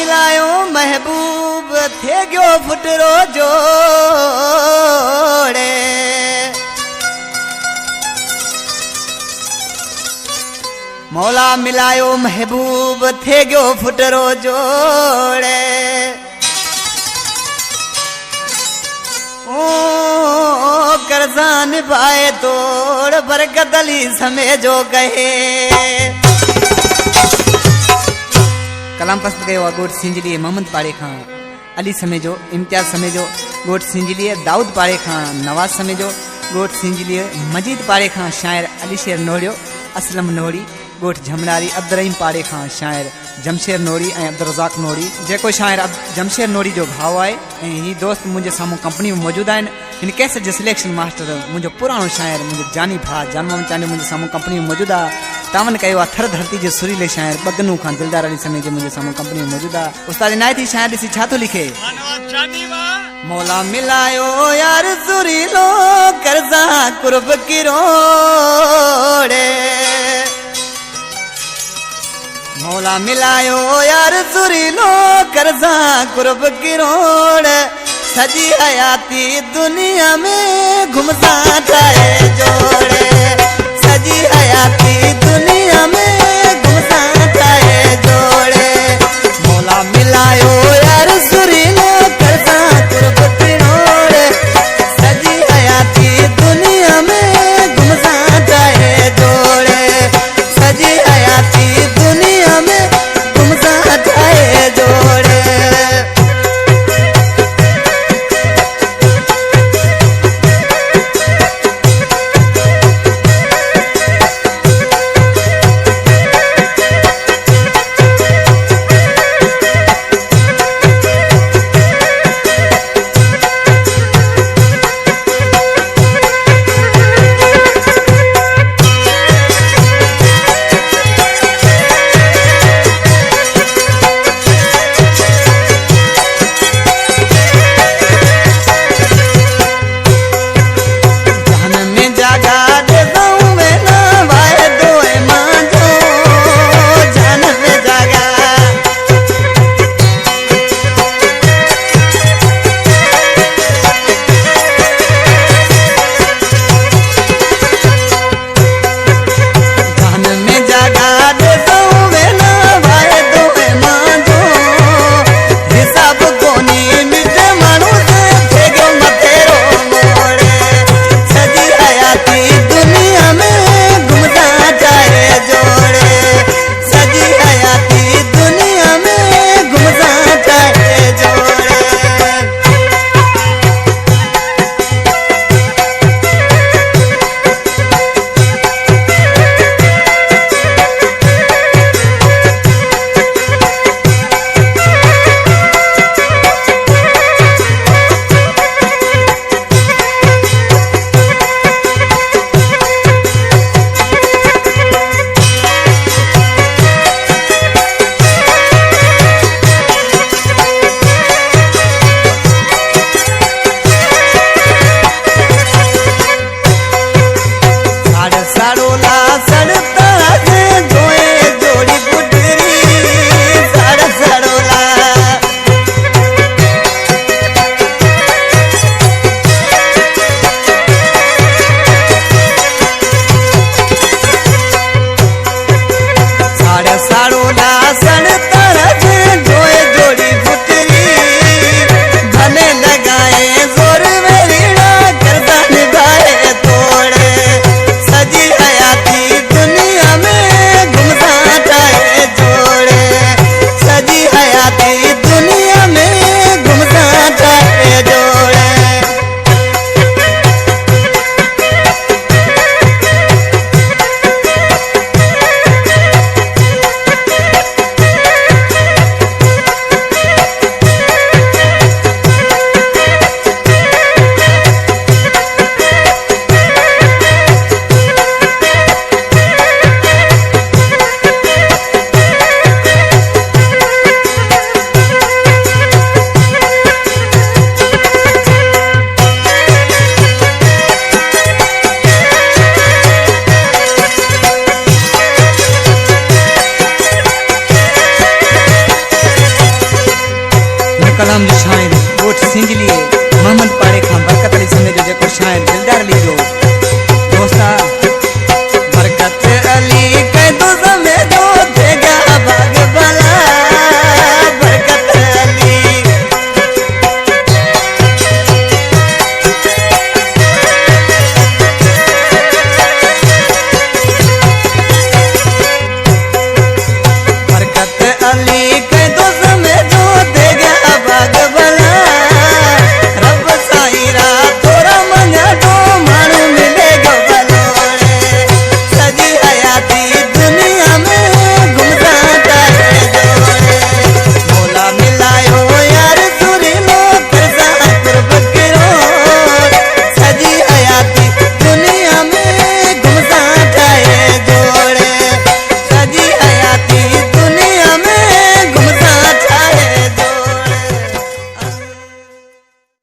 मिलायो महबूब थे गयो फुटरो जोड़े। मौला मिलायो महबूब थे गयो फुटरो जोड़े। ओ कर्जा निभाए तोड़ बरकत अली समेजो कहे। कलाम पसंद कयो गोट सिंजली मोहम्मद पाड़े खां अली समेजो, इम्तियाज समेजो गोट सिंजली दाऊद पाड़े खां, नवाज समेजो गोट सिंजली मजीद पाड़े खां शायर अली शेर नोड़ियो, असलम नोड़ी गोट झमनारी अब्दुर्रहीम पाड़े खां शायर जमशेर नोड़ी ऐं अब्दुल रज़ाक नोड़ी, जेको शायर जमशेर नोड़ी जो भाउ आहे ऐं ही दोस्त मुंहिंजे साम्हूं कंपनी में मौजूद आहिनि। हिन कैसेट जो सिलेक्शन मास्टर मुंहिंजो पुराणो शायर मुंहिंजो जानी भाउ जानमोहन चांडी मुंहिंजे साम्हूं कंपनी में मौजूद आहे। तावन कयो आहे थर धरती जे सुरीले शायर बगनू खां दिलदार अली समेत मुंहिंजे साम्हूं कंपनी में मौजूद आहे। उस्ताद इनायती शायर ॾिसी छा थो लिखे। मौला मिलायो यार सुरीलो कर्जा कुर्ब किरोड़े। मौला मिलायो यार सुरीलो कर्जा कुर्ब किरोड़। सजी हयाती दुनिया में घुमसा जाए जोड़े। सजी हयाती